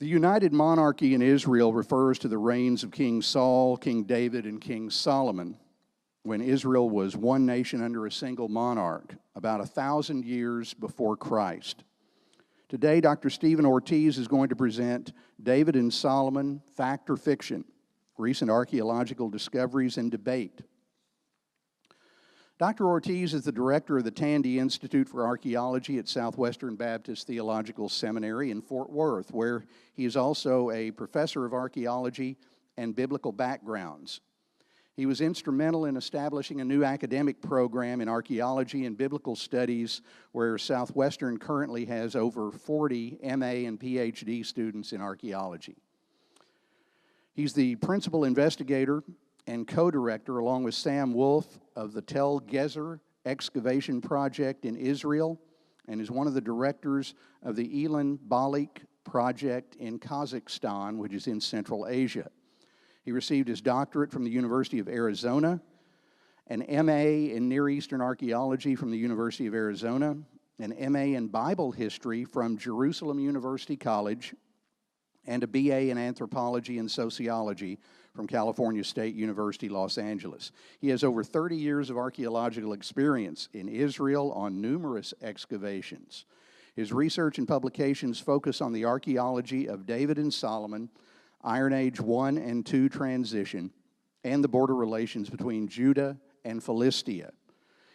The United Monarchy in Israel refers to the reigns of King Saul, King David, and King Solomon, when Israel was one nation under a single monarch, about 1,000 years before Christ. Today, Dr. Stephen Ortiz is going to present David and Solomon, Fact or Fiction, Recent Archaeological Discoveries and Debate. Dr. Ortiz is the director of the Tandy Institute for Archaeology at Southwestern Baptist Theological Seminary in Fort Worth, where he is also a professor of archaeology and biblical backgrounds. He was instrumental in establishing a new academic program in archaeology and biblical studies, where Southwestern currently has over 40 MA and PhD students in archaeology. He's the principal investigator and co-director, along with Sam Wolf, of the Tel Gezer excavation project in Israel, and is one of the directors of the Elan Balik project in Kazakhstan, which is in Central Asia. He received his doctorate from the University of Arizona, an MA in Near Eastern Archaeology from the University of Arizona, an MA in Bible History from Jerusalem University College, and a BA in Anthropology and Sociology from California State University, Los Angeles. He has over 30 years of archaeological experience in Israel on numerous excavations. His research and publications focus on the archaeology of David and Solomon, Iron Age 1 and 2 transition, and the border relations between Judah and Philistia.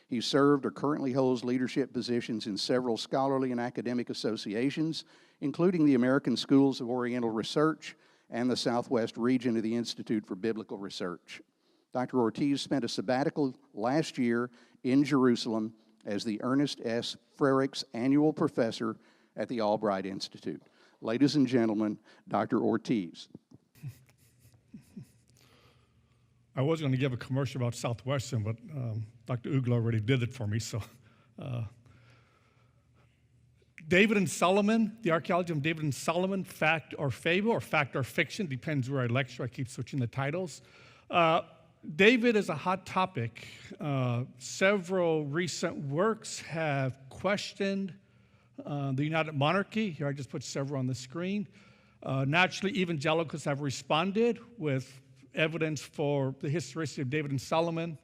He served or currently holds leadership positions in several scholarly and academic associations, including the American Schools of Oriental Research and the Southwest region of the Institute for Biblical Research. Dr. Ortiz spent a sabbatical last year in Jerusalem as the Ernest S. Frerichs Annual Professor at the Albright Institute. Ladies and gentlemen, Dr. Ortiz. I was going to give a commercial about Southwestern, but Dr. Ugla already did it for me, so. David and Solomon, the archaeology of David and Solomon, fact or fable, or fact or fiction, depends where I lecture. I keep switching the titles. David is a hot topic. Several recent works have questioned the United Monarchy. Here I just put several on the screen. Naturally, evangelicals have responded with evidence for the historicity of David and Solomon.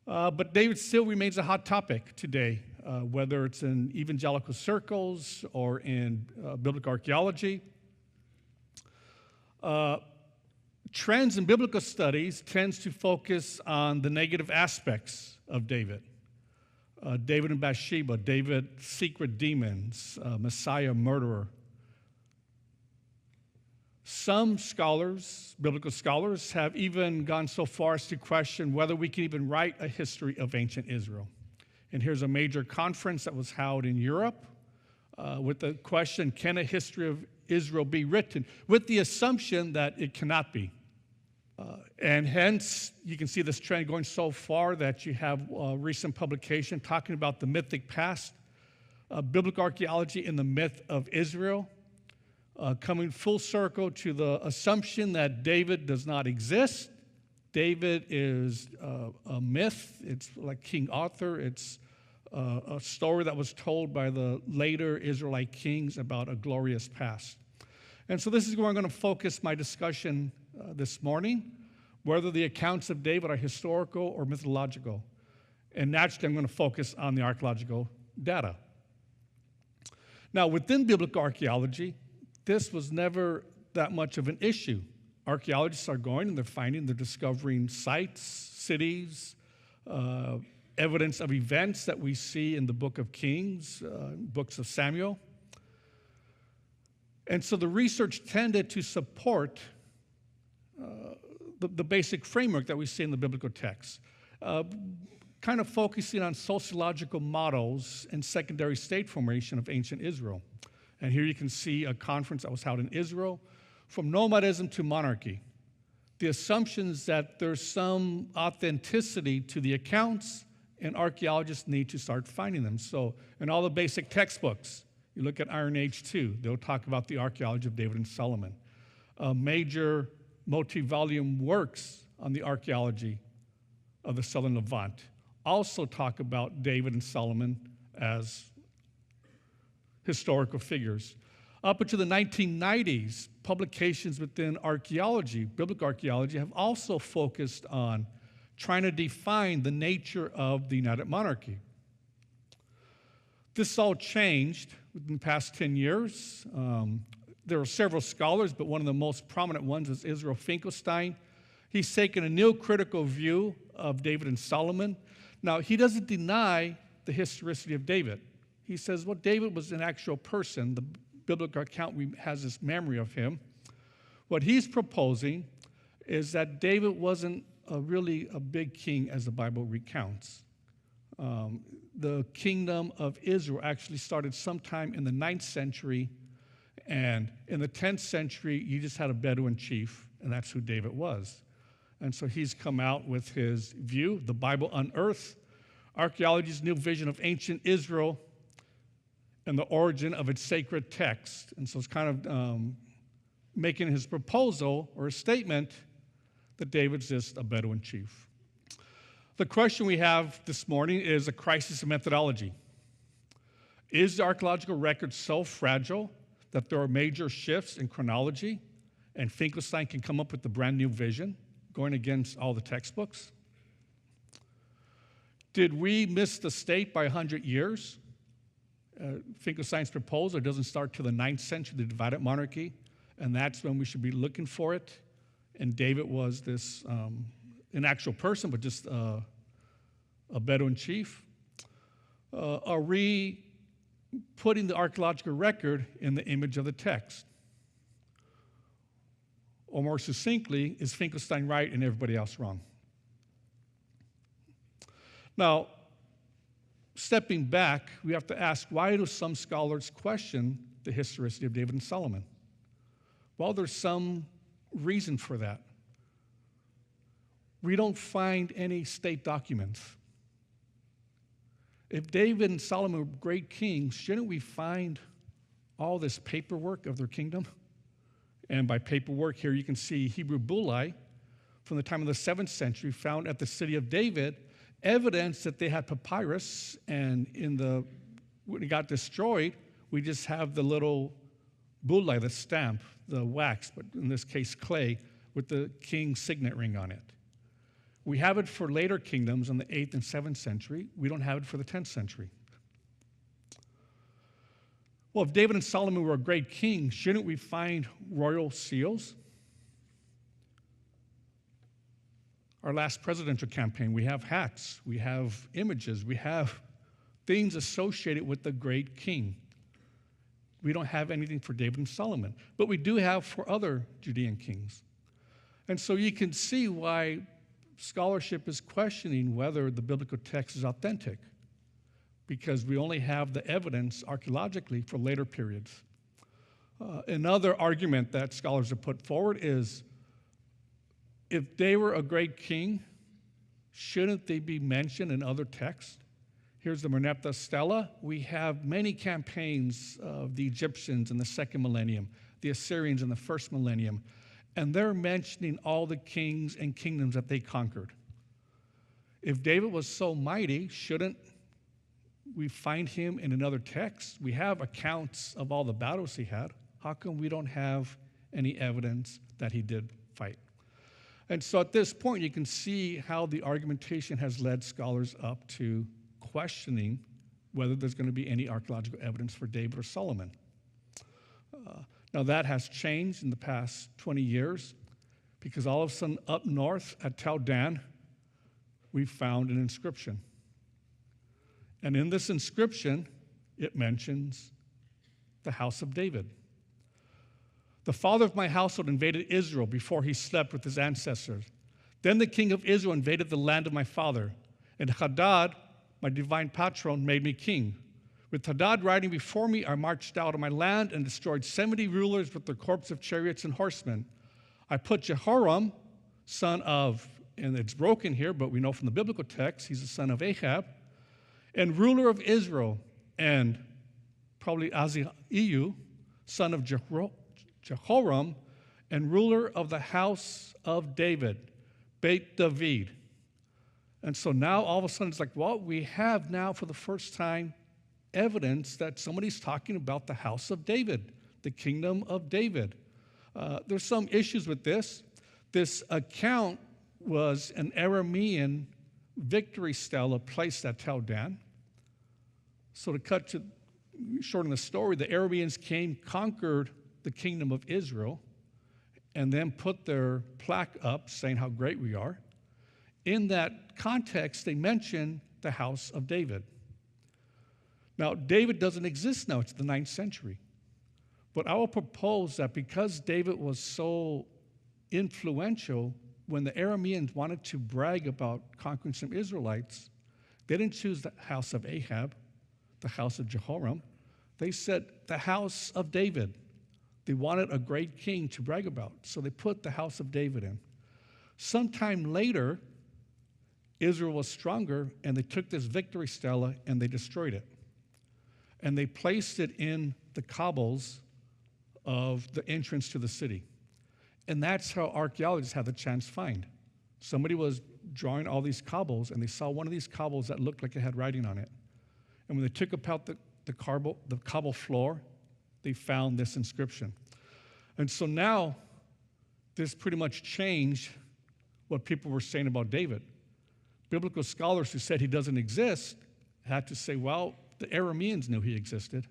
But David still remains a hot topic today, whether it's in evangelical circles or in biblical archaeology. Trends in biblical studies tends to focus on the negative aspects of David. David and Bathsheba, David, secret demons, Messiah, murderer. Some scholars, biblical scholars, have even gone so far as to question whether we can even write a history of ancient Israel. And here's a major conference that was held in Europe with the question, can a history of Israel be written? With the assumption that it cannot be. And hence, you can see this trend going so far that you have a recent publication talking about the mythic past, biblical archaeology in the myth of Israel, coming full circle to the assumption that David does not exist. David is a myth. It's like King Arthur. It's a story that was told by the later Israelite kings about a glorious past. And so this is where I'm going to focus my discussion this morning, whether the accounts of David are historical or mythological. And naturally, I'm going to focus on the archaeological data. Now, within biblical archaeology, this was never that much of an issue. Archaeologists are going and they're discovering sites, cities, evidence of events that we see in the book of Kings, books of Samuel. And so the research tended to support the basic framework that we see in the biblical text, kind of focusing on sociological models and secondary state formation of ancient Israel. And here you can see a conference that was held in Israel, from nomadism to monarchy. The assumption is that there's some authenticity to the accounts, and archaeologists need to start finding them. So in all the basic textbooks, you look at Iron Age 2, they'll talk about the archaeology of David and Solomon. Major multi-volume works on the archaeology of the Southern Levant also talk about David and Solomon as historical figures. Up until the 1990s, publications within archaeology, biblical archaeology, have also focused on trying to define the nature of the United Monarchy. This all changed within the past 10 years. There are several scholars, but one of the most prominent ones is Israel Finkelstein. He's taken a neocritical view of David and Solomon. Now, he doesn't deny the historicity of David. He says, well, David was an actual person. The biblical account has this memory of him. What he's proposing is that David wasn't really a big king as the Bible recounts. The kingdom of Israel actually started sometime in the 9th century, and in the 10th century, you just had a Bedouin chief, and that's who David was. And so he's come out with his view, the Bible unearthed, archaeology's new vision of ancient Israel, and the origin of its sacred text. And so it's kind of making his proposal or a statement that David's just a Bedouin chief. The question we have this morning is a crisis of methodology. Is the archaeological record so fragile that there are major shifts in chronology and Finkelstein can come up with a brand new vision going against all the textbooks? Did we miss the state by 100 years? Finkelstein's proposal doesn't start till the 9th century, the divided monarchy, and that's when we should be looking for it. And David was this an actual person, but just a Bedouin chief? Are we putting the archaeological record in the image of the text? Or more succinctly, is Finkelstein right and everybody else wrong? Now, stepping back, we have to ask, why do some scholars question the historicity of David and Solomon? Well, there's some reason for that. We don't find any state documents. If David and Solomon were great kings, shouldn't we find all this paperwork of their kingdom? And by paperwork, here you can see Hebrew bullae from the time of the 7th century found at the city of David, evidence that they had papyrus, and when it got destroyed, we just have the little bullae, the stamp, the wax, but in this case clay, with the king's signet ring on it. We have it for later kingdoms in the 8th and 7th century. We don't have it for the 10th century. Well, if David and Solomon were a great king, shouldn't we find royal seals? Our last presidential campaign, we have hats, we have images, we have things associated with the great king. We don't have anything for David and Solomon, but we do have for other Judean kings. And so you can see why scholarship is questioning whether the biblical text is authentic, because we only have the evidence archaeologically for later periods. Another argument that scholars have put forward is, if they were a great king, shouldn't they be mentioned in other texts? Here's the Merneptah Stela. We have many campaigns of the Egyptians in the 2nd millennium, the Assyrians in the 1st millennium, and they're mentioning all the kings and kingdoms that they conquered. If David was so mighty, shouldn't we find him in another text? We have accounts of all the battles he had. How come we don't have any evidence that he did fight? And so at this point, you can see how the argumentation has led scholars up to questioning whether there's going to be any archaeological evidence for David or Solomon. Now that has changed in the past 20 years, because all of a sudden up north at Tel Dan, we found an inscription. And in this inscription, it mentions the house of David. The father of my household invaded Israel before he slept with his ancestors. Then the king of Israel invaded the land of my father, and Hadad, my divine patron, made me king. With Hadad riding before me, I marched out of my land and destroyed 70 rulers with their corps of chariots and horsemen. I put Jehoram, son of, and it's broken here, but we know from the biblical text, he's the son of Ahab, and ruler of Israel, and probably Ahaziah, son of Jehoram, and ruler of the house of David, Beit David. And so now all of a sudden it's like, well, we have now for the first time evidence that somebody's talking about the house of David. the kingdom of David. There's some issues with this. This account was an Aramean victory stela placed at Tel Dan. So to cut to shorten the story, the Arameans came, conquered the kingdom of Israel, and then put their plaque up saying how great we are. In that context, they mention the house of David. Now, David doesn't exist now. It's the 9th century. But I will propose that because David was so influential, when the Arameans wanted to brag about conquering some Israelites, they didn't choose the house of Ahab, the house of Jehoram. They said the house of David. They wanted a great king to brag about, so they put the house of David in. Sometime later, Israel was stronger, and they took this victory stela and they destroyed it. And they placed it in the cobbles of the entrance to the city. And that's how archaeologists had the chance to find. Somebody was drawing all these cobbles, and they saw one of these cobbles that looked like it had writing on it. And when they took apart the cobble floor, they found this inscription. And so now, this pretty much changed what people were saying about David. Biblical scholars who said he doesn't exist had to say, well, the Arameans knew he existed.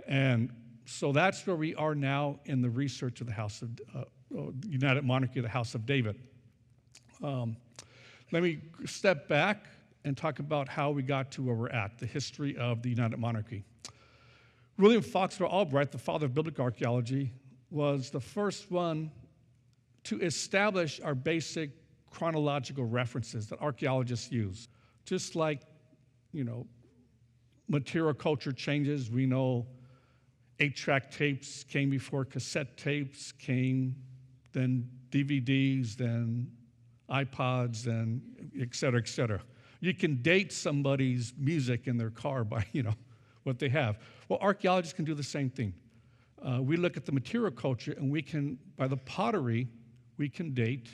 And so that's where we are now in the research of the house of United Monarchy, the house of David. Let me step back and talk about how we got to where we're at, the history of the United Monarchy. William Foxwell Albright, the father of biblical archaeology, was the first one to establish our basic chronological references that archaeologists use. Just like, material culture changes, we know 8-track tapes came before cassette tapes came, then DVDs, then iPods, and et cetera, et cetera. You can date somebody's music in their car by, what they have. Well, archaeologists can do the same thing. We look at the material culture, and we can, by the pottery, we can date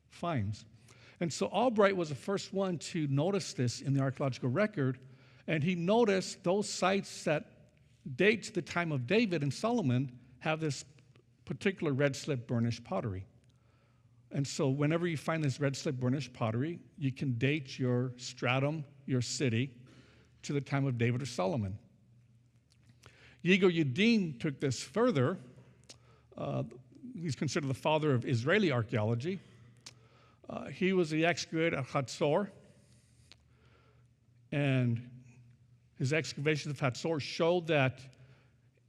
finds. And so Albright was the first one to notice this in the archaeological record, and he noticed those sites that date to the time of David and Solomon have this particular red slip burnished pottery. And so whenever you find this red slip burnished pottery, you can date your stratum, your city, to the time of David or Solomon. Yigo Yadin took this further. He's considered the father of Israeli archaeology. He was the excavator at Hatzor, and his excavations of Hatzor showed that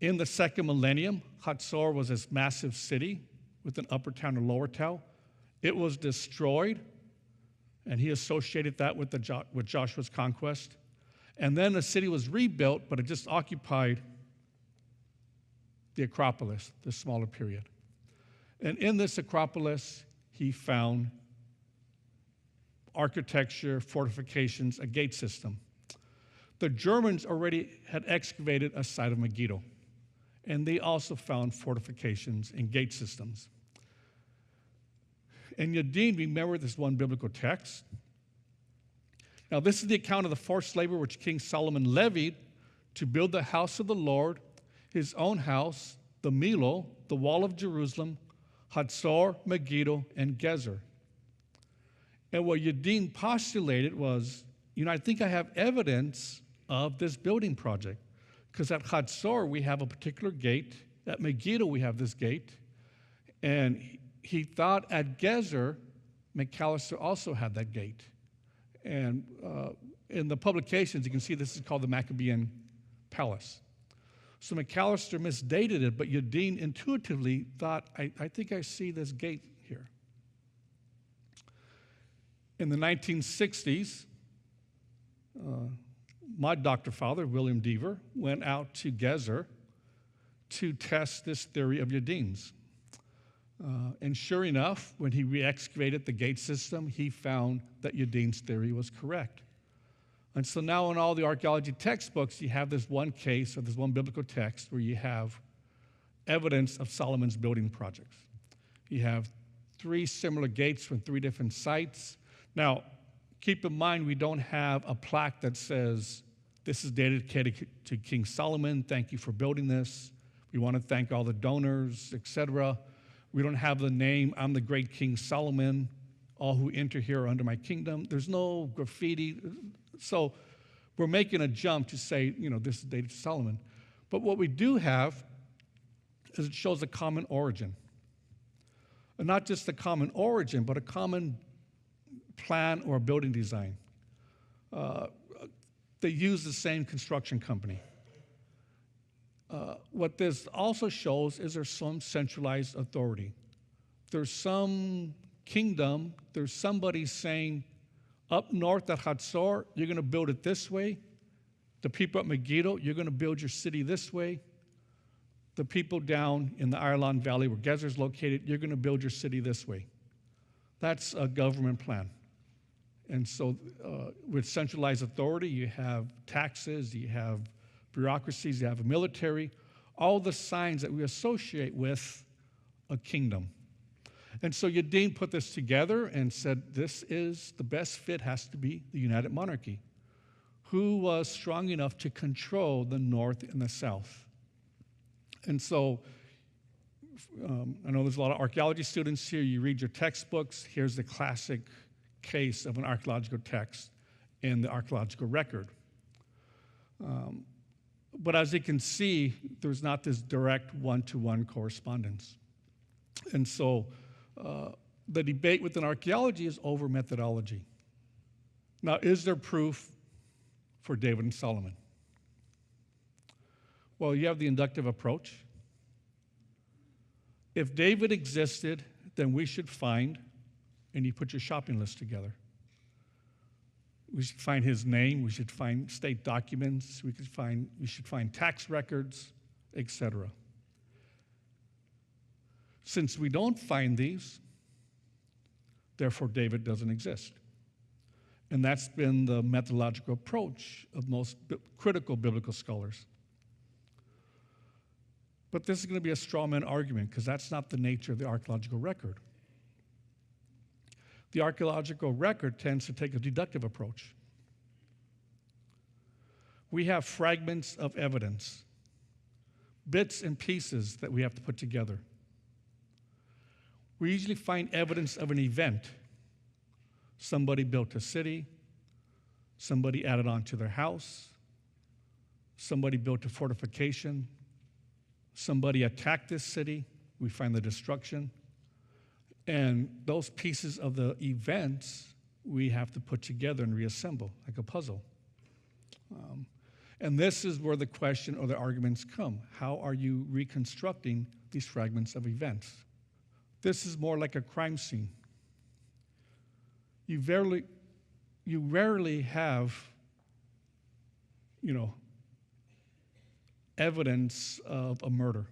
in the second millennium, Hatzor was this massive city with an upper town and lower town. It was destroyed, and he associated that with Joshua's conquest. And then the city was rebuilt, but it just occupied the Acropolis, the smaller period. And in this Acropolis, he found architecture, fortifications, a gate system. The Germans already had excavated a site of Megiddo, and they also found fortifications and gate systems. And Yadin remembered this one biblical text. Now, this is the account of the forced labor which King Solomon levied to build the house of the Lord, his own house, the Milo, the wall of Jerusalem, Hatzor, Megiddo, and Gezer. And what Yadin postulated was, I think I have evidence of this building project. Because at Hatzor, we have a particular gate. At Megiddo, we have this gate. And he thought at Gezer, McAllister also had that gate. And in the publications, you can see this is called the Maccabean Palace. So McAllister misdated it, but Yadin intuitively thought, I think I see this gate here. In the 1960s, my doctor father, William Deaver, went out to Gezer to test this theory of Yadin's. And sure enough, when he re-excavated the gate system, he found that Yadin's theory was correct. And so now in all the archaeology textbooks, you have this one case or this one biblical text where you have evidence of Solomon's building projects. You have 3 similar gates from 3 different sites. Now, keep in mind, we don't have a plaque that says, this is dedicated to King Solomon, thank you for building this. We want to thank all the donors, etc. We don't have the name, I'm the great King Solomon, all who enter here are under my kingdom. There's no graffiti. So we're making a jump to say, this is dated to Solomon. But what we do have is it shows a common origin. And not just a common origin, but a common plan or building design. They use the same construction company. What this also shows is there's some centralized authority. There's some kingdom, there's somebody saying, up north at Hatzor, you're going to build it this way. The people at Megiddo, you're going to build your city this way. The people down in the Ireland Valley where Gezer is located, you're going to build your city this way. That's a government plan. And so with centralized authority, you have taxes, you have bureaucracies, you have a military, all the signs that we associate with a kingdom. And so Yadin put this together and said, this is the best fit has to be the United Monarchy. Who was strong enough to control the north and the south? And so I know there's a lot of archaeology students here. You read your textbooks. Here's the classic case of an archaeological text in the archaeological record. But as you can see, there's not this direct one-to-one correspondence. And so the debate within archaeology is over methodology. Now, is there proof for David and Solomon? Well, you have the inductive approach. If David existed, then we should find, and you put your shopping list together. We should find his name, we should find state documents, we should find tax records, etc. Since we don't find these, therefore David doesn't exist. And that's been the methodological approach of most critical biblical scholars. But this is going to be a straw man argument because that's not the nature of the archaeological record. The archaeological record tends to take a deductive approach. We have fragments of evidence, bits and pieces that we have to put together. We usually find evidence of an event. Somebody built a city, somebody added on to their house, somebody built a fortification, somebody attacked this city, we find the destruction. And those pieces of the events we have to put together and reassemble like a puzzle. And this is where the question or the arguments come. How are you reconstructing these fragments of events? This is more like a crime scene. You rarely have, evidence of a murder.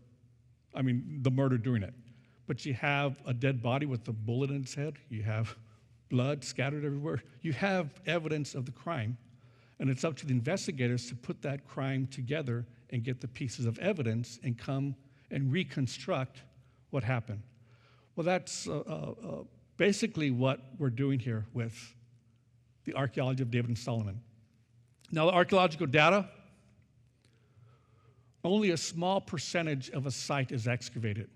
I mean, the murder during it. But you have a dead body with a bullet in its head. You have blood scattered everywhere. You have evidence of the crime. And it's up to the investigators to put that crime together and get the pieces of evidence and come and reconstruct what happened. Well, that's basically what we're doing here with the archaeology of David and Solomon. Now, the archaeological data, only a small percentage of a site is excavated.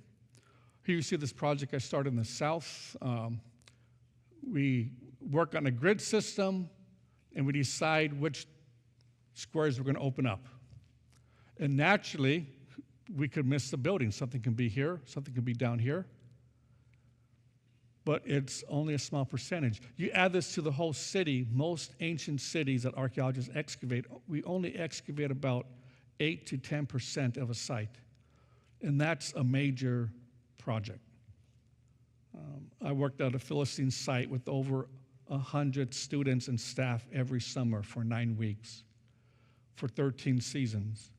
Here you see this project I started in the south. We work on a grid system, and we decide which squares we're going to open up. And naturally, we could miss the building. Something can be here, something can be down here. But it's only a small percentage. You add this to the whole city, most ancient cities that archaeologists excavate, we only excavate about 8 to 10% of a site. And that's a major project. I worked at a Philistine site with over 100 students and staff every summer for 9 weeks, for 13 seasons,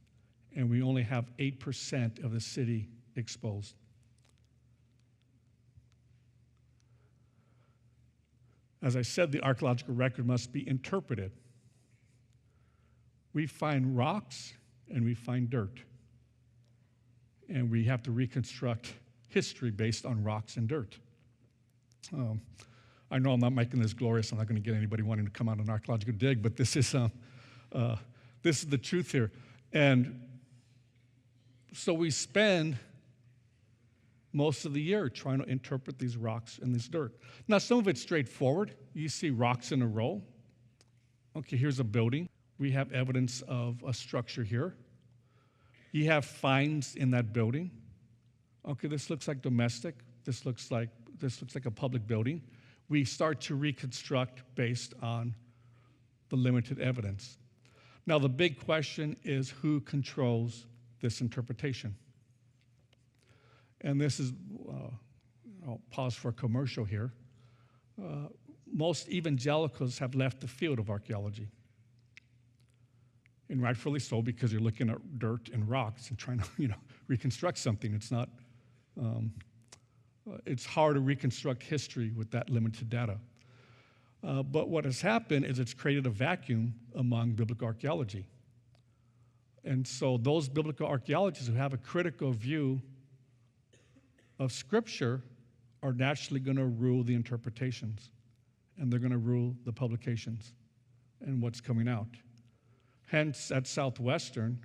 and we only have 8% of the city exposed. As I said, the archaeological record must be interpreted. We find rocks and we find dirt, and we have to reconstruct history based on rocks and dirt. I know I'm not making this glorious. I'm not going to get anybody wanting to come out on an archaeological dig, but this is the truth here. And So we spend most of the year trying to interpret these rocks and this dirt. Now, some of it's straightforward. You see rocks in a row. Okay, here's a building. We have evidence of a structure here. You have finds in that building. Okay, this looks like domestic. This looks like a public building. We start to reconstruct based on the limited evidence. Now, the big question is who controls this interpretation? And this is, I'll pause for a commercial here. Most evangelicals have left the field of archaeology. And rightfully so, because you're looking at dirt and rocks and trying to, reconstruct something. It's not, it's hard to reconstruct history with that limited data. But what has happened is it's created a vacuum among biblical archaeology. And so those biblical archaeologists who have a critical view of Scripture are naturally going to rule the interpretations, and they're going to rule the publications and what's coming out. Hence, at Southwestern,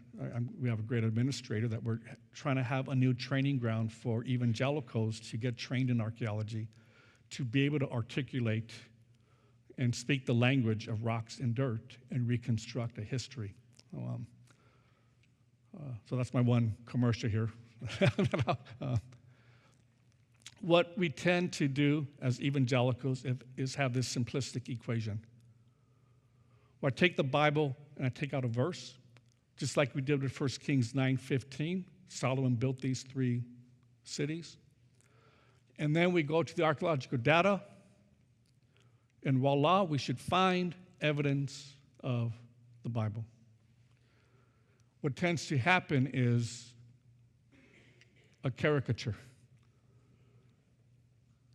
we have a great administrator that we're trying to have a new training ground for evangelicals to get trained in archaeology, to be able to articulate and speak the language of rocks and dirt and reconstruct a history. So that's my one commercial here. What we tend to do as evangelicals is have this simplistic equation. Where I take the Bible and I take out a verse, just like we did with 1 Kings 9:15. Solomon built these 3 cities. And then we go to the archaeological data, and voila, we should find evidence of the Bible. What tends to happen is a caricature.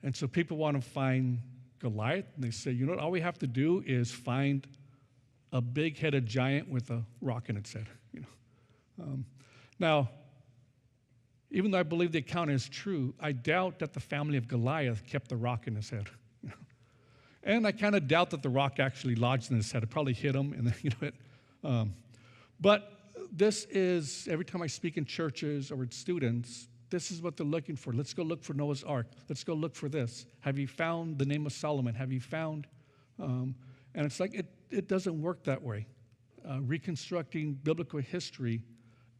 And so people want to find Goliath, and they say, all we have to do is find a big-headed giant with a rock in its head. Now, even though I believe the account is true, I doubt that the family of Goliath kept the rock in his head. And I kind of doubt that the rock actually lodged in his head. It probably hit him, and then but this is, every time I speak in churches or with students, this is what they're looking for. Let's go look for Noah's Ark. Let's go look for this. Have you found the name of Solomon? Have you found? And it's like it doesn't work that way. Reconstructing biblical history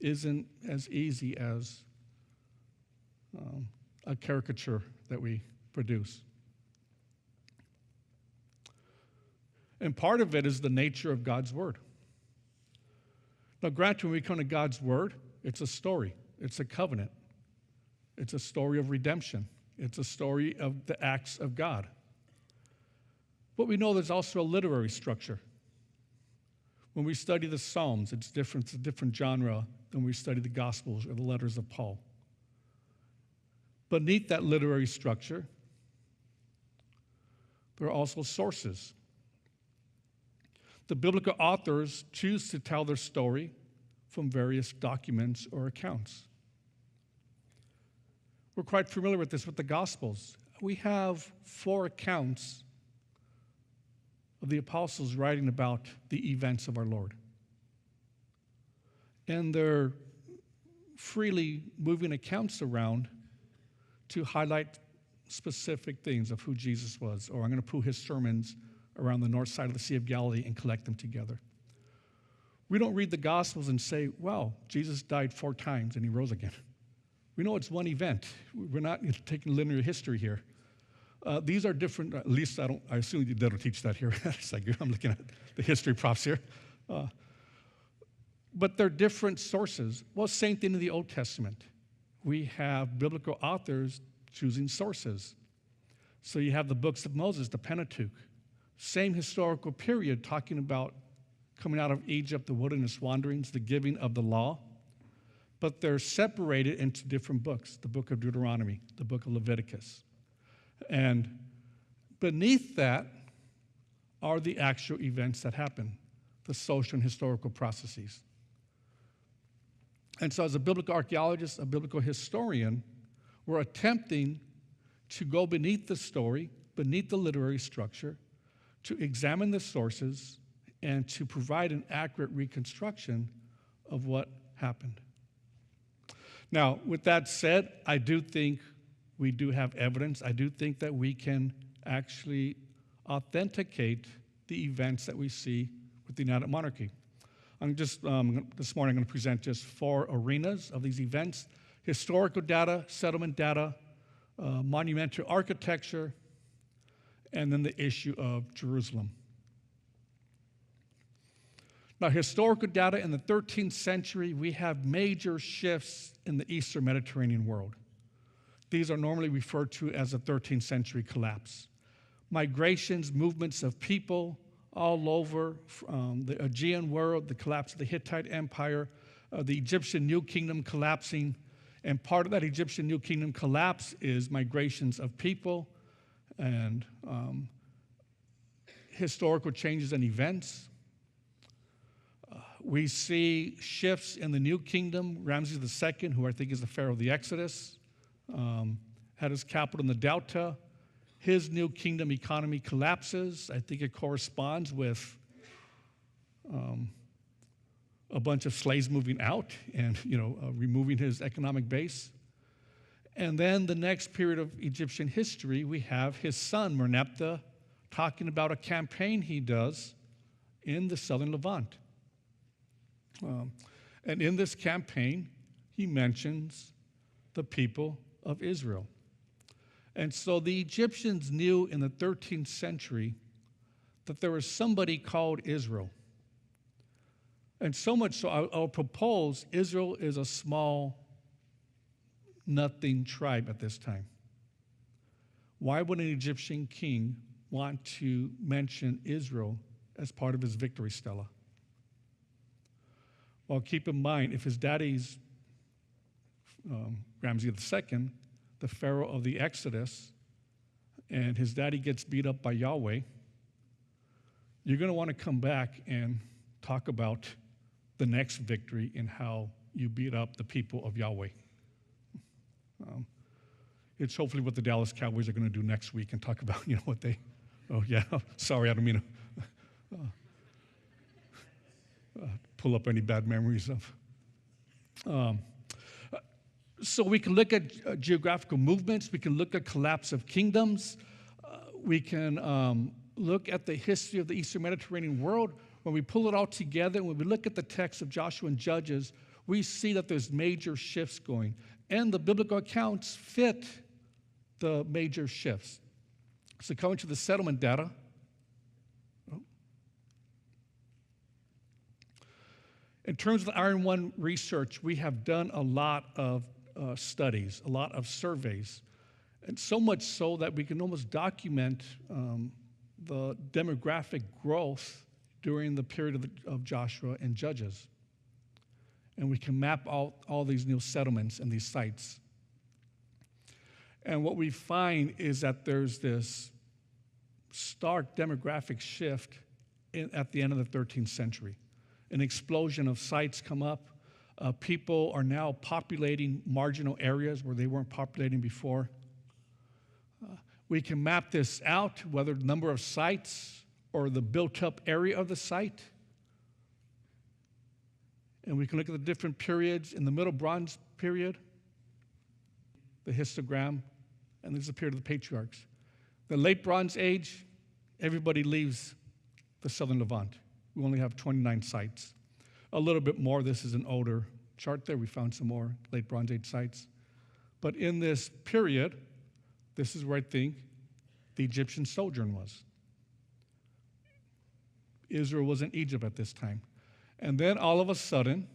isn't as easy as a caricature that we produce. And part of it is the nature of God's Word. Now, granted, when we come to God's Word, it's a story. It's a covenant. It's a story of redemption. It's a story of the acts of God. But we know there's also a literary structure. When we study the Psalms, it's different. It's a different genre than when we study the Gospels or the letters of Paul. Beneath that literary structure, there are also sources. The biblical authors choose to tell their story from various documents or accounts. We're quite familiar with this with the Gospels. We have 4 accounts of the apostles writing about the events of our Lord. And they're freely moving accounts around to highlight specific things of who Jesus was. Or I'm going to put his sermons around the north side of the Sea of Galilee and collect them together. We don't read the Gospels and say, wow, Jesus died 4 times and he rose again. We know it's one event. We're not taking linear history here. These are different, at least I assume they don't teach that here. It's like I'm looking at the history profs here. But they're different sources. Well, same thing in the Old Testament. We have biblical authors choosing sources. So you have the books of Moses, the Pentateuch. Same historical period, talking about coming out of Egypt, the wilderness wanderings, the giving of the law. But they're separated into different books, the book of Deuteronomy, the book of Leviticus. And beneath that are the actual events that happen, the social and historical processes. And so as a biblical archaeologist, a biblical historian, we're attempting to go beneath the story, beneath the literary structure, to examine the sources, and to provide an accurate reconstruction of what happened. Now, with that said, I do think we do have evidence. I do think that we can actually authenticate the events that we see with the United Monarchy. This morning I'm going to present just 4 arenas of these events: historical data, settlement data, monumental architecture, and then the issue of Jerusalem. Now, historical data in the 13th century, we have major shifts in the Eastern Mediterranean world. These are normally referred to as the 13th century collapse. Migrations, movements of people all over the Aegean world, the collapse of the Hittite Empire, the Egyptian New Kingdom collapsing, and part of that Egyptian New Kingdom collapse is migrations of people and historical changes and events. We see shifts in the New Kingdom. Ramses II, who I think is the Pharaoh of the Exodus, had his capital in the Delta. His New Kingdom economy collapses. I think it corresponds with a bunch of slaves moving out and removing his economic base. And then the next period of Egyptian history, we have his son, Merneptah, talking about a campaign he does in the southern Levant. And in this campaign, he mentions the people of Israel. And so the Egyptians knew in the 13th century that there was somebody called Israel. And so much so, I'll propose Israel is a small, nothing tribe at this time. Why would an Egyptian king want to mention Israel as part of his victory stela? Well, keep in mind, if his daddy's Ramses II, the Pharaoh of the Exodus, and his daddy gets beat up by Yahweh, you're going to want to come back and talk about the next victory and how you beat up the people of Yahweh. It's hopefully what the Dallas Cowboys are going to do next week and talk about, what they, oh yeah, sorry, I don't mean to pull up any bad memories of. So we can look at geographical movements. We can look at collapse of kingdoms. We can look at the history of the Eastern Mediterranean world. When we pull it all together, when we look at the text of Joshua and Judges, we see that there's major shifts going. And the biblical accounts fit the major shifts. So coming to the settlement data, in terms of the Iron One research, we have done a lot of studies, a lot of surveys, and so much so that we can almost document the demographic growth during the period of Joshua and Judges. And we can map out all these new settlements and these sites. And what we find is that there's this stark demographic shift at the end of the 13th century. An explosion of sites come up. People are now populating marginal areas where they weren't populating before. We can map this out, whether the number of sites or the built-up area of the site. And we can look at the different periods. In the Middle Bronze period, the histogram, and this is the period of the patriarchs. The Late Bronze Age, everybody leaves the southern Levant. We only have 29 sites. A little bit more. This is an older chart there. We found some more Late Bronze Age sites. But in this period, this is where I think the Egyptian sojourn was. Israel was in Egypt at this time. And then all of a sudden,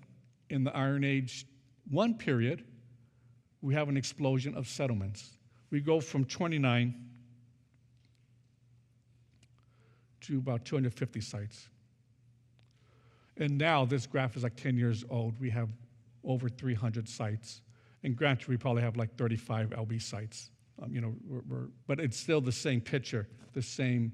in the Iron Age 1 period, we have an explosion of settlements. We go from 29 to about 250 sites. And now this graph is like 10 years old. We have over 300 sites. And granted, we probably have like 35 LB sites. But it's still the same picture, the same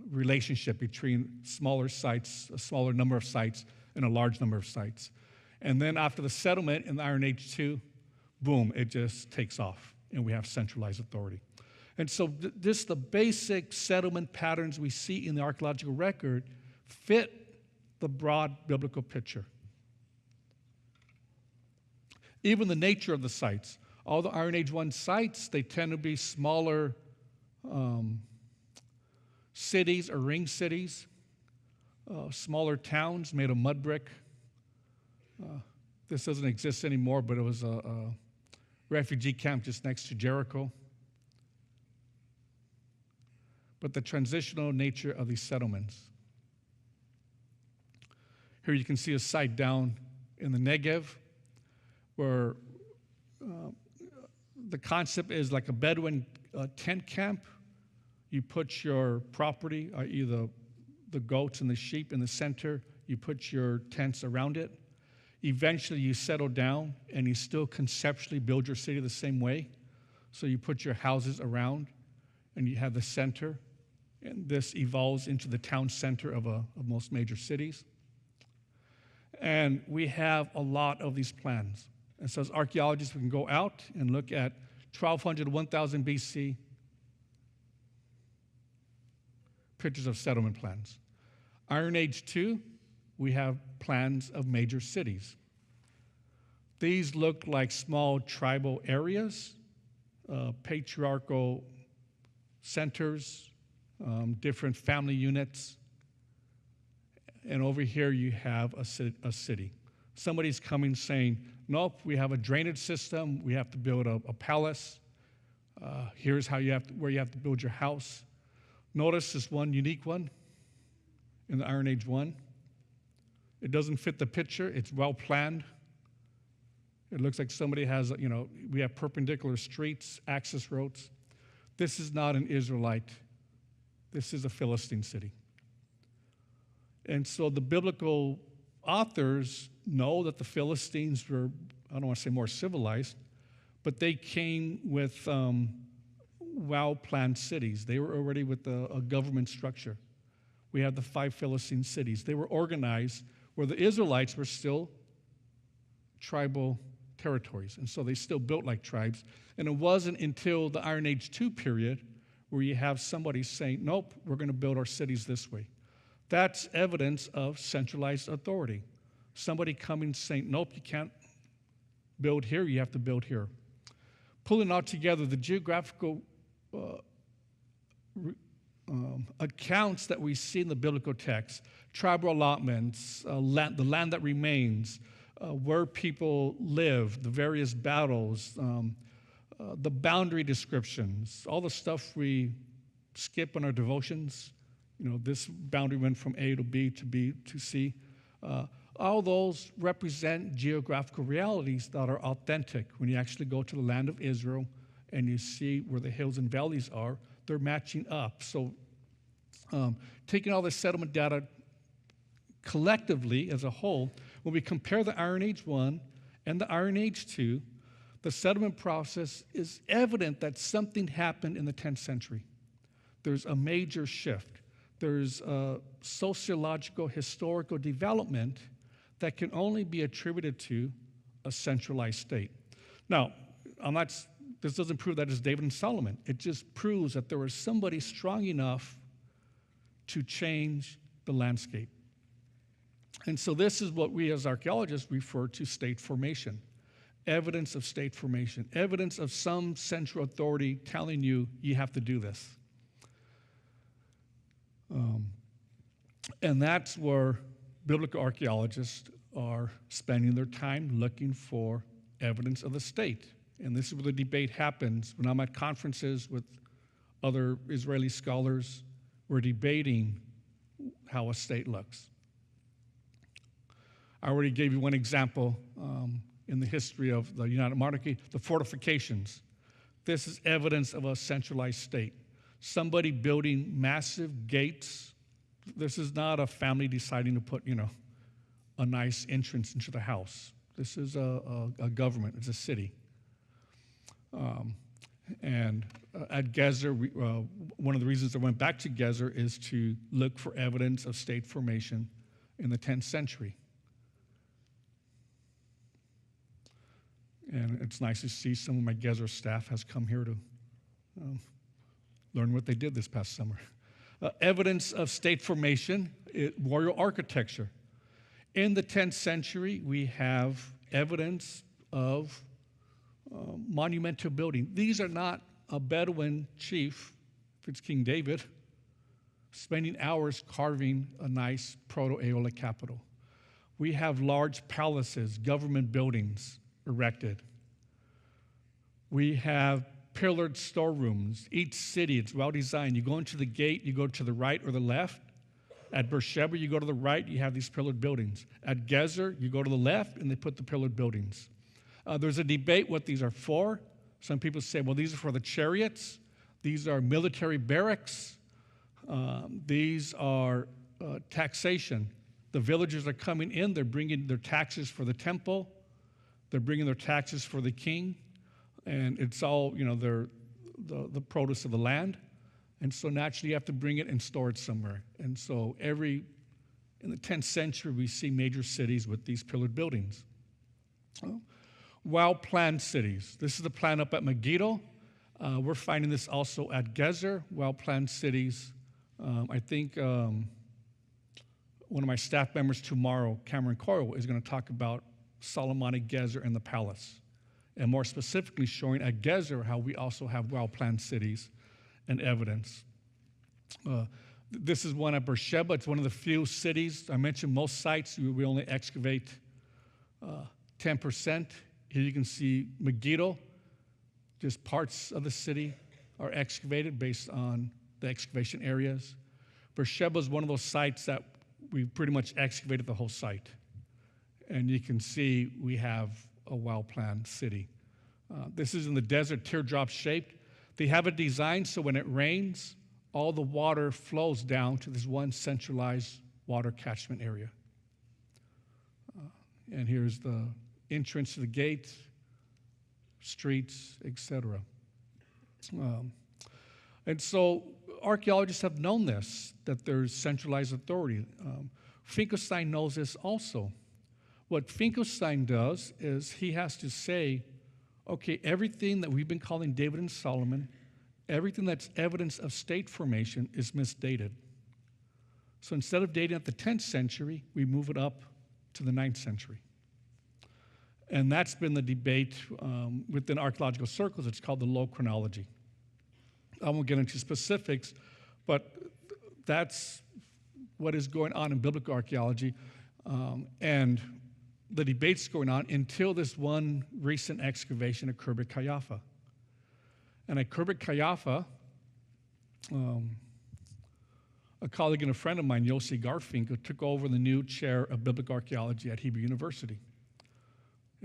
relationship between smaller sites, a smaller number of sites, and a large number of sites. And then after the settlement in the Iron Age 2, boom, it just takes off, and we have centralized authority. And so just the basic settlement patterns we see in the archaeological record fit the broad biblical picture. Even the nature of the sites. All the Iron Age 1 sites, they tend to be smaller cities or ring cities, smaller towns made of mud brick. This doesn't exist anymore, but it was a refugee camp just next to Jericho. But the transitional nature of these settlements. Here you can see a site down in the Negev where the concept is like a Bedouin tent camp. You put your property, i.e. the goats and the sheep in the center. You put your tents around it. Eventually you settle down and you still conceptually build your city the same way. So you put your houses around and you have the center. And this evolves into the town center of most major cities. And we have a lot of these plans. And so as archaeologists, we can go out and look at 1200 to 1000 BC pictures of settlement plans. Iron Age 2, we have plans of major cities. These look like small tribal areas, patriarchal centers, different family units. And over here you have a city. Somebody's coming saying, nope, we have a drainage system. We have to build a palace. Here's where you have to build your house. Notice this one unique one in the Iron Age 1. It doesn't fit the picture. It's well planned. It looks like somebody has, we have perpendicular streets, access roads. This is not an Israelite. This is a Philistine city. And so the biblical authors know that the Philistines were, I don't want to say more civilized, but they came with well-planned cities. They were already with a government structure. We have the 5 Philistine cities. They were organized where the Israelites were still tribal territories, and so they still built like tribes. And it wasn't until the Iron Age 2 period where you have somebody saying, nope, we're going to build our cities this way. That's evidence of centralized authority. Somebody coming saying, nope, you can't build here, you have to build here. Pulling all together the geographical accounts that we see in the biblical text, tribal allotments, the land that remains, where people live, the various battles, the boundary descriptions, all the stuff we skip in our devotions. This boundary went from A to B to B to C. All those represent geographical realities that are authentic. When you actually go to the land of Israel and you see where the hills and valleys are, they're matching up. So taking all this settlement data collectively as a whole, when we compare the Iron Age 1 and the Iron Age 2, the settlement process is evident that something happened in the 10th century. There's a major shift. There's a sociological, historical development that can only be attributed to a centralized state. Now, this doesn't prove that it's David and Solomon. It just proves that there was somebody strong enough to change the landscape. And so this is what we as archaeologists refer to state formation. Evidence of state formation. Evidence of some central authority telling you have to do this. And that's where biblical archaeologists are spending their time looking for evidence of the state. And this is where the debate happens. When I'm at conferences with other Israeli scholars, we're debating how a state looks. I already gave you one example in the history of the United Monarchy, the fortifications. This is evidence of a centralized state. Somebody building massive gates. This is not a family deciding to put, a nice entrance into the house. This is a government. It's a city. And at Gezer, one of the reasons I went back to Gezer is to look for evidence of state formation in the 10th century. And it's nice to see some of my Gezer staff has come here to learn what they did this past summer. Evidence of state formation, warrior architecture. In the 10th century, we have evidence of monumental building. These are not a Bedouin chief, if it's King David, spending hours carving a nice proto-Aeolic capital. We have large palaces, government buildings erected. We have pillared storerooms. Each city, it's well designed. You go into the gate, you go to the right or the left. At Beersheba, you go to the right, you have these pillared buildings. At Gezer, you go to the left, and they put the pillared buildings. There's a debate what these are for. Some people say, well, these are for the chariots. These are military barracks. These are taxation. The villagers are coming in. They're bringing their taxes for the temple. They're bringing their taxes for the king. And it's all, they're the produce of the land. And so naturally, you have to bring it and store it somewhere. And so in the 10th century, we see major cities with these pillared buildings. Well-planned cities. This is the plan up at Megiddo. We're finding this also at Gezer, well-planned cities. I think one of my staff members tomorrow, Cameron Coyle, is going to talk about Solomonic Gezer and the palace, and more specifically showing at Gezer how we also have well-planned cities and evidence. This is one at Beersheba. It's one of the few cities. I mentioned most sites, we only excavate 10%. Here you can see Megiddo. Just parts of the city are excavated based on the excavation areas. Beersheba is one of those sites that we pretty much excavated the whole site. And you can see we have a well-planned city. This is in the desert, teardrop shaped. They have it designed so when it rains, all the water flows down to this one centralized water catchment area. And here's the entrance to the gates, streets, etc. And so archaeologists have known this, that there's centralized authority. Finkelstein knows this also. What Finkelstein does is he has to say, okay, everything that we've been calling David and Solomon, everything that's evidence of state formation is misdated. So instead of dating at the 10th century, we move it up to the 9th century. And that's been the debate within archaeological circles. It's called the low chronology. I won't get into specifics, but that's what is going on in biblical archaeology. And the debate's going on until this one recent excavation at Khirbet Qeiyafa. And at Khirbet Qeiyafa, a colleague and a friend of mine, Yossi Garfinkel, took over the new chair of biblical archaeology at Hebrew University.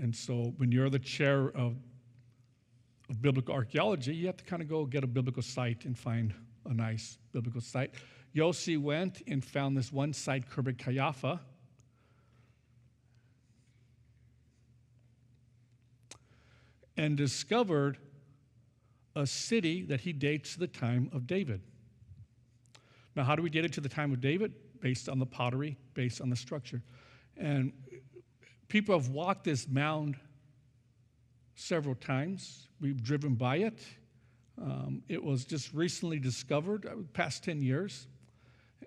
And so when you're the chair of biblical archaeology, you have to kind of go get a biblical site and find a nice biblical site. Yossi went and found this one site, Khirbet Qeiyafa. And discovered a city that he dates to the time of David. Now, how do we date it to the time of David? Based on the pottery, based on the structure. And people have walked this mound several times. We've driven by it. It was just recently discovered, past 10 years.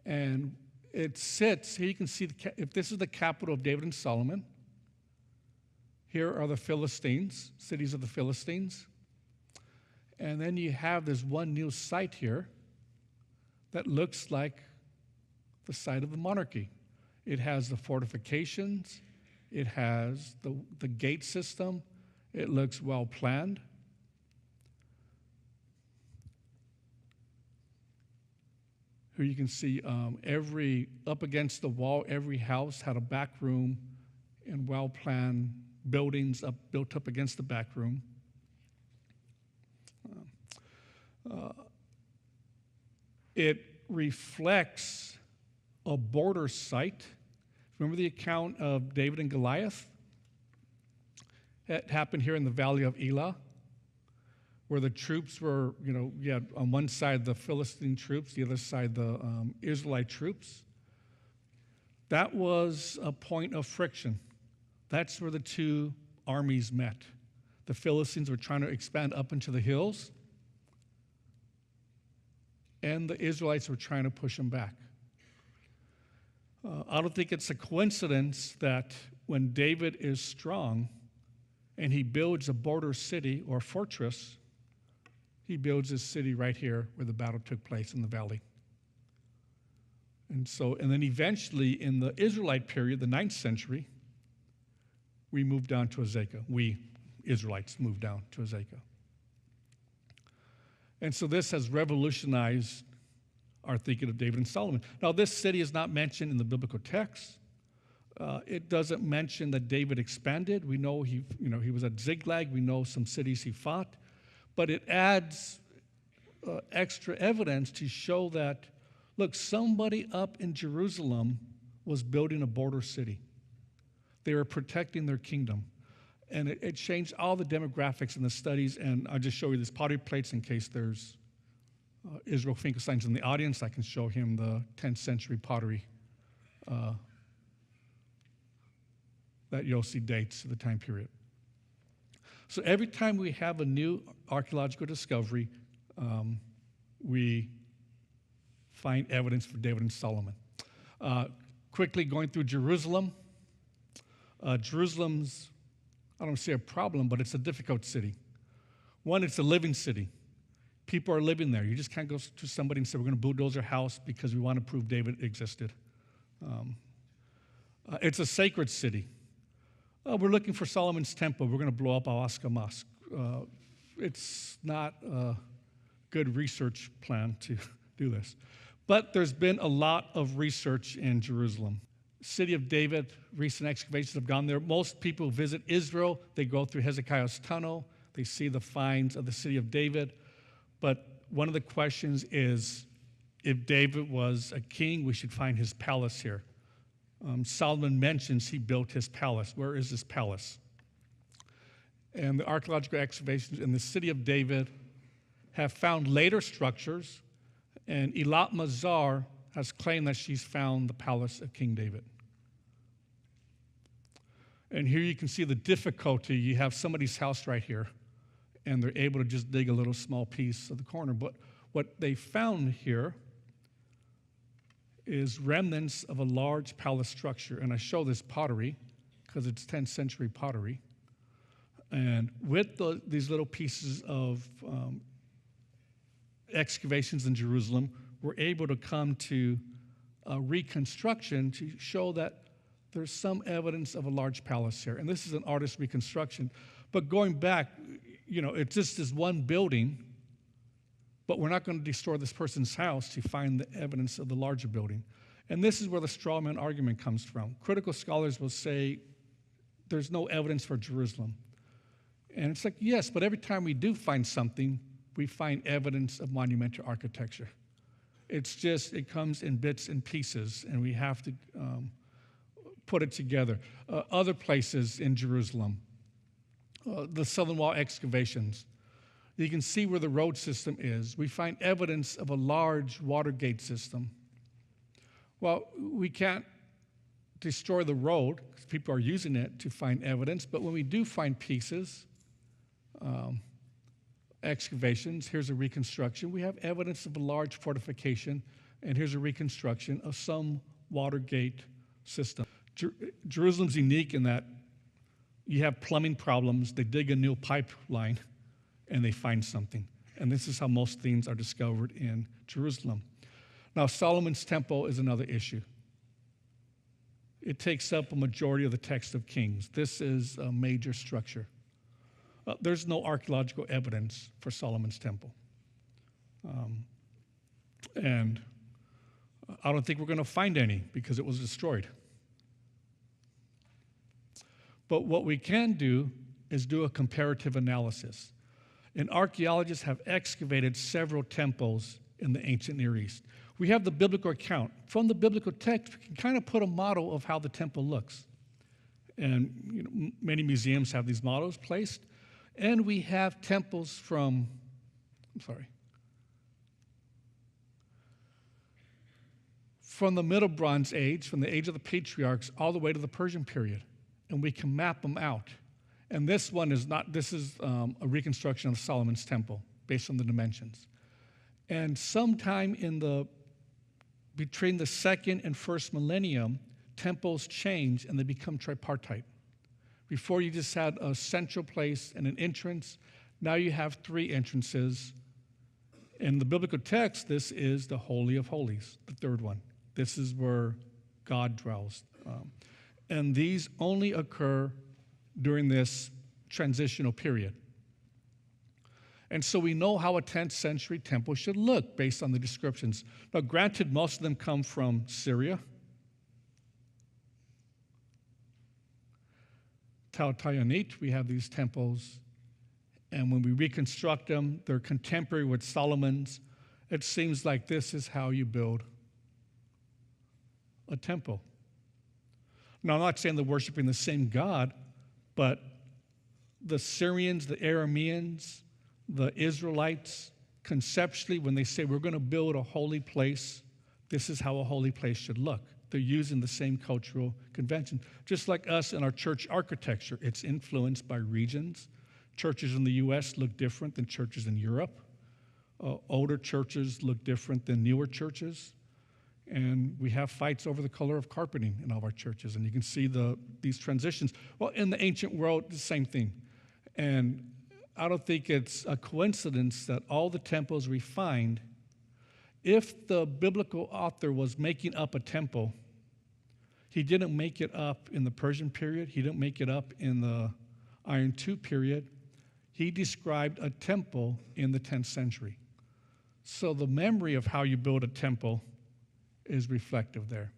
And it sits, here you can see, if this is the capital of David and Solomon, here are the Philistines, cities of the Philistines. And then you have this one new site here that looks like the site of the monarchy. It has the fortifications. It has the gate system. It looks well planned. Here you can see up against the wall, every house had a back room and well-planned buildings built up against the back room. It reflects a border site. Remember the account of David and Goliath? It happened here in the valley of Elah, where the troops were, you had on one side the Philistine troops, the other side the Israelite troops. That was a point of friction. That's where the two armies met. The Philistines were trying to expand up into the hills, and the Israelites were trying to push them back. I don't think it's a coincidence that when David is strong, and he builds a border city or fortress. He builds this city right here where the battle took place in the valley. And then eventually in the Israelite period, the 9th century, we moved down to Azekah. We, Israelites, moved down to Azekah. And so this has revolutionized our thinking of David and Solomon. Now, this city is not mentioned in the biblical text. It doesn't mention that David expanded. We know he was at Ziklag. We know some cities he fought. But it adds extra evidence to show that, look, somebody up in Jerusalem was building a border city. They were protecting their kingdom. And it changed all the demographics in the studies. And I'll just show you these pottery plates in case there's Israel Finkelstein's in the audience. I can show him the 10th century pottery that you'll see dates of the time period. So every time we have a new archaeological discovery, we find evidence for David and Solomon. Quickly going through Jerusalem. Jerusalem's, I don't say a problem, but it's a difficult city. One, it's a living city. People are living there. You just can't go to somebody and say, we're going to bulldoze their house because we want to prove David existed. It's a sacred city. We're looking for Solomon's temple. We're going to blow up Al-Aqsa Mosque. It's not a good research plan to do this. But there's been a lot of research in Jerusalem. City of David, recent excavations have gone there. Most people visit Israel. They go through Hezekiah's tunnel. They see the finds of the city of David. But one of the questions is, if David was a king, we should find his palace here. Solomon mentions he built his palace. Where is this palace? And the archaeological excavations in the city of David have found later structures, and Eilat Mazar has claimed that she's found the palace of King David. And here you can see the difficulty. You have somebody's house right here, and they're able to just dig a little small piece of the corner. But what they found here is remnants of a large palace structure. And I show this pottery because it's 10th century pottery. And with these little pieces of excavations in Jerusalem, we're able to come to a reconstruction to show that there's some evidence of a large palace here. And this is an artist's reconstruction. But going back, it's just this one building, but we're not going to destroy this person's house to find the evidence of the larger building. And this is where the straw man argument comes from. Critical scholars will say there's no evidence for Jerusalem. And it's like, yes, but every time we do find something, we find evidence of monumental architecture. It's just, it comes in bits and pieces, and we have to put it together. Other places in Jerusalem, the Southern Wall excavations, you can see where the road system is. We find evidence of a large water gate system. Well, we can't destroy the road because people are using it to find evidence, but when we do find pieces, excavations, here's a reconstruction. We have evidence of a large fortification, and here's a reconstruction of some water gate system. Jerusalem's unique in that you have plumbing problems, they dig a new pipeline, and they find something. And this is how most things are discovered in Jerusalem. Now, Solomon's temple is another issue. It takes up a majority of the text of Kings. This is a major structure. There's no archaeological evidence for Solomon's temple. And I don't think we're going to find any because it was destroyed. But what we can do is do a comparative analysis. And archaeologists have excavated several temples in the ancient Near East. We have the biblical account. From the biblical text, we can kind of put a model of how the temple looks. And many museums have these models placed. And we have temples from the Middle Bronze Age, from the age of the patriarchs, all the way to the Persian period. And we can map them out. And this one is not, this is a reconstruction of Solomon's temple based on the dimensions. And sometime between the second and first millennium, temples change and they become tripartite. Before you just had a central place and an entrance. Now you have 3 entrances. In the biblical text, this is the Holy of Holies, the 3rd one. This is where God dwells. And these only occur during this transitional period. And so we know how a 10th century temple should look based on the descriptions. Now, granted, most of them come from Syria. Tal Tayanit, we have these temples, and when we reconstruct them, they're contemporary with Solomon's. It seems like this is how you build a temple. Now, I'm not saying they're worshiping the same God, but the Syrians, the Arameans, the Israelites, conceptually, when they say we're going to build a holy place, this is how a holy place should look. They're using the same cultural convention. Just like us in our church architecture, it's influenced by regions. Churches in the U.S. look different than churches in Europe. Older churches look different than newer churches. And we have fights over the color of carpeting in all of our churches. And you can see these transitions. Well, in the ancient world, the same thing. And I don't think it's a coincidence that all the temples we find, if the biblical author was making up a temple, he didn't make it up in the Persian period. He didn't make it up in the Iron II period. He described a temple in the 10th century. So the memory of how you build a temple is reflective there.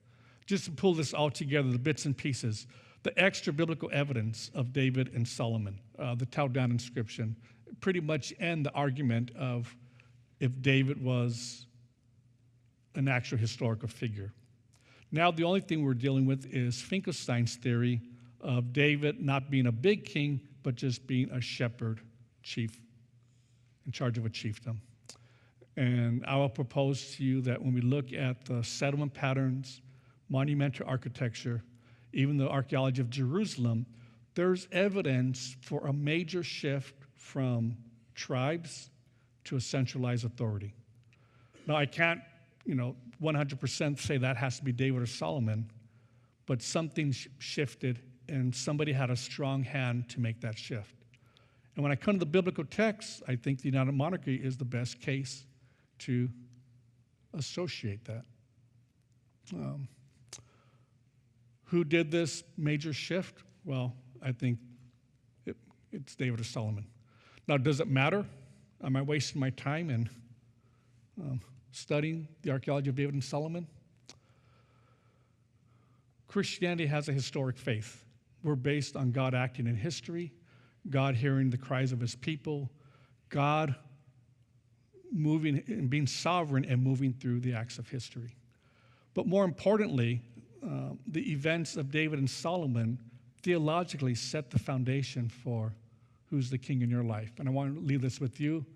Just to pull this all together, the bits and pieces, the extra biblical evidence of David and Solomon, the Talmud inscription, pretty much end the argument of if David was an actual historical figure. Now the only thing we're dealing with is Finkelstein's theory of David not being a big king, but just being a shepherd chief in charge of a chiefdom. And I will propose to you that when we look at the settlement patterns, monumental architecture, even the archaeology of Jerusalem, there's evidence for a major shift from tribes to a centralized authority. Now, I can't, 100% say that has to be David or Solomon, but something shifted, and somebody had a strong hand to make that shift. And when I come to the biblical text, I think the United Monarchy is the best case to associate that. Who did this major shift? Well, I think it's David or Solomon. Now, does it matter? Am I wasting my time in studying the archaeology of David and Solomon? Christianity has a historic faith. We're based on God acting in history, God hearing the cries of his people, God moving and being sovereign and moving through the acts of history. But more importantly, the events of David and Solomon theologically set the foundation for who's the king in your life. And I want to leave this with you.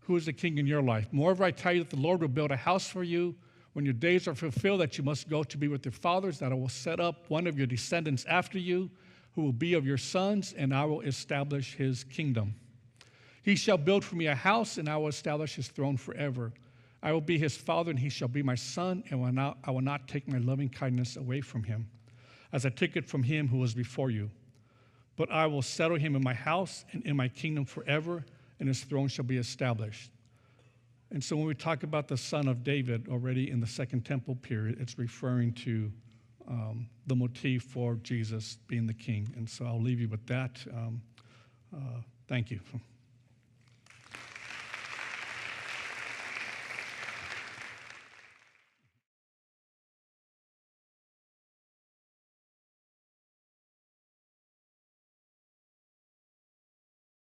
Who is the king in your life? Moreover, I tell you that the Lord will build a house for you when your days are fulfilled, that you must go to be with your fathers, that I will set up one of your descendants after you, who will be of your sons, and I will establish his kingdom. He shall build for me a house, and I will establish his throne forever. I will be his father, and he shall be my son, and I will not take my loving kindness away from him, as I took it from him who was before you. But I will settle him in my house and in my kingdom forever, and his throne shall be established. And so when we talk about the son of David already in the Second Temple period, it's referring to the motif for Jesus being the king. And so I'll leave you with that. Thank you.